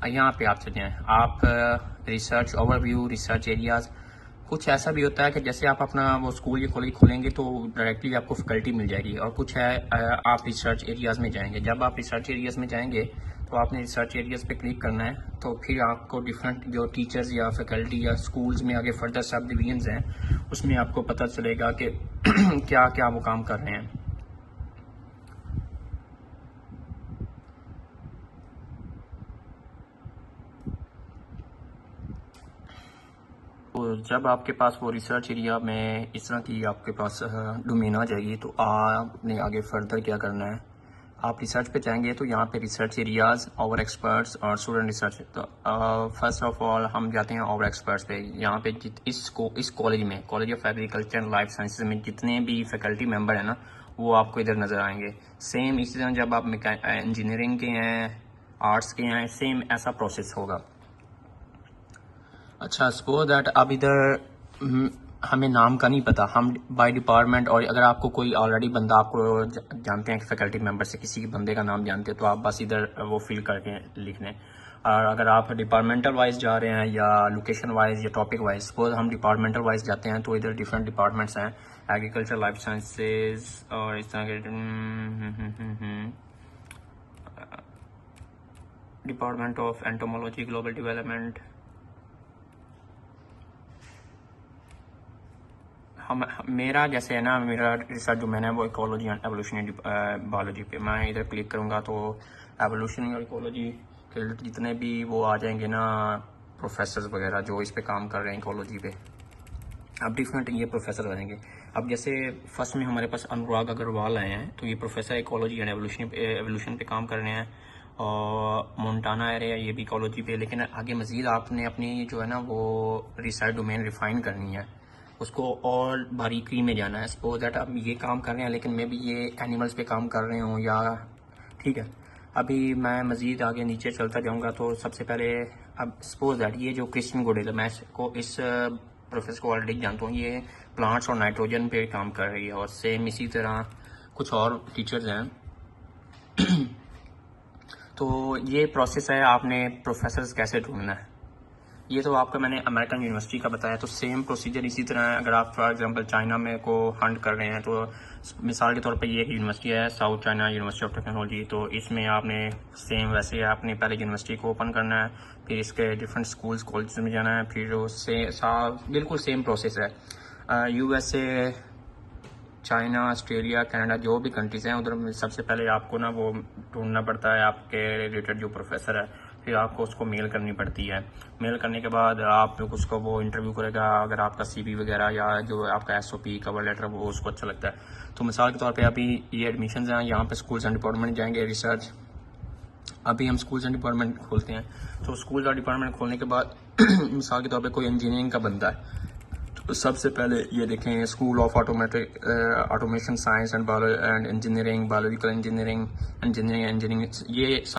यहाँ पे आप चले जाएँ, आप रिसर्च ओवरव्यू, रिसर्च एरियाज़। कुछ ऐसा भी होता है कि जैसे आप अपना वो स्कूल या कॉलेज खोलेंगे तो डायरेक्टली आपको फैकल्टी मिल जाएगी, और कुछ है आप रिसर्च एरियाज़ में जाएंगे। जब आप रिसर्च एरियाज़ में जाएंगे तो आपने रिसर्च एरियाज़ पे क्लिक करना है, तो फिर आपको डिफरेंट जो टीचर्स या फैकल्टी या स्कूल्स में आगे फर्दर सब डिवीजन्स हैं उसमें आपको पता चलेगा कि क्या क्या वो काम कर रहे हैं। तो जब आपके पास वो रिसर्च एरिया में इस तरह की आपके पास डोमेन आ जाएगी तो आपने आगे फर्दर क्या करना है, आप रिसर्च पे जाएंगे तो यहाँ पे रिसर्च एरियाज़, ओवर एक्सपर्ट्स और स्टूडेंट रिसर्च। तो फर्स्ट ऑफ ऑल हम जाते हैं ओवर एक्सपर्ट्स पे। यहाँ पे इस कॉलेज में, college of agriculture and life sciences में जितने भी फैकल्टी मेंबर हैं ना, वो आपको इधर नज़र आएंगे। सेम इसी तरह जब आप इंजीनियरिंग के हैं, आर्ट्स के हैं, सेम ऐसा प्रोसेस होगा। अच्छा, सपोज दैट अब इधर हमें नाम का नहीं पता, हम बाय डिपार्टमेंट, और अगर आपको कोई ऑलरेडी बंदा आपको जानते हैं कि फैकल्टी मेंबर से किसी बंदे का नाम जानते हैं तो आप बस इधर वो फिल करके लिख लें। और अगर आप डिपार्टमेंटल वाइज जा रहे हैं या लोकेशन वाइज या टॉपिक वाइज, सपोज हम डिपार्टमेंटल वाइज जाते हैं तो इधर डिफरेंट डिपार्टमेंट्स हैं, एग्रीकल्चर, लाइफ साइंसेज और इस तरह के department of entomology, global development. मेरा जैसे है ना, मेरा रिसर्च डोमेन है वो इकोलॉजी एंड एवोल्यूशनरी बायोलॉजी पे। मैं इधर क्लिक करूँगा तो एवोल्यूशनरी और इकोलॉजी के जितने भी वो आ जाएंगे ना प्रोफेसर्स वगैरह जो इस पे काम कर रहे हैं इकोलॉजी पे, अब डिफरेंट ये प्रोफेसर आएंगे। अब जैसे फर्स्ट में हमारे पास अनुराग अग्रवाल आए हैं, तो ये प्रोफेसर इकोलॉजी एंड एवोल्यूशन पे काम कर रहे हैं, और मोन्टाना एरिया ये भी इकोलॉजी पे। लेकिन आगे मज़ीद आपने अपनी जो है ना वो रिसर्च डोमेन रिफाइन करनी है, उसको और बारीकी में जाना है। सपोज दैट अब ये काम कर रहे हैं लेकिन मैं भी ये एनिमल्स पे काम कर रहे हूँ, या ठीक है। अभी मैं मज़ीद आगे नीचे चलता जाऊँगा तो सबसे पहले अब सपोज दैट ये जो क्रिस्टिन गोडेल, मैं इसको इस प्रोफेसर को ऑलरेडी जानता हूँ, ये प्लांट्स और नाइट्रोजन पे काम कर रही है, और सेम इसी तरह कुछ और टीचर्स हैं। तो ये प्रोसेस है, आपने प्रोफेसर्स कैसे ढूंढना है। ये तो आपका मैंने अमेरिकन यूनिवर्सिटी का बताया, तो सेम प्रोसीजर इसी तरह है। अगर आप फॉर एग्जांपल चाइना में को हंट कर रहे हैं तो मिसाल के तौर पे ये एक यूनिवर्सिटी है, south China university of technology, तो इसमें आपने सेम वैसे आपने पहले यूनिवर्सिटी को ओपन करना है, फिर इसके डिफरेंट स्कूल्स कॉलेज में जाना है, फिर उससे बिल्कुल सेम प्रोसेस है। USA, चाइना, ऑस्ट्रेलिया, कनाडा जो भी कंट्रीज़ हैं उधर सबसे पहले आपको ना वो ढूंढना पड़ता है आपके रिलेटेड जो प्रोफेसर है, फिर आपको उसको मेल करनी पड़ती है। मेल करने के बाद आप उसको वो इंटरव्यू करेगा, अगर आपका CV वगैरह या जो आपका SOP कवर लेटर वो उसको अच्छा लगता है। तो मिसाल के तौर पे अभी ये एडमिशन्स हैं, यहाँ पे स्कूल्स एंड डिपार्टमेंट जाएंगे रिसर्च। अभी हम स्कूल्स एंड डिपार्टमेंट खोलते हैं, तो स्कूल्स और डिपार्टमेंट खोलने के बाद मिसाल के तौर पर कोई इंजीनियरिंग का बंदा है, तो सबसे पहले ये देखें school of automation science and engineering, biological engineering, engineering ये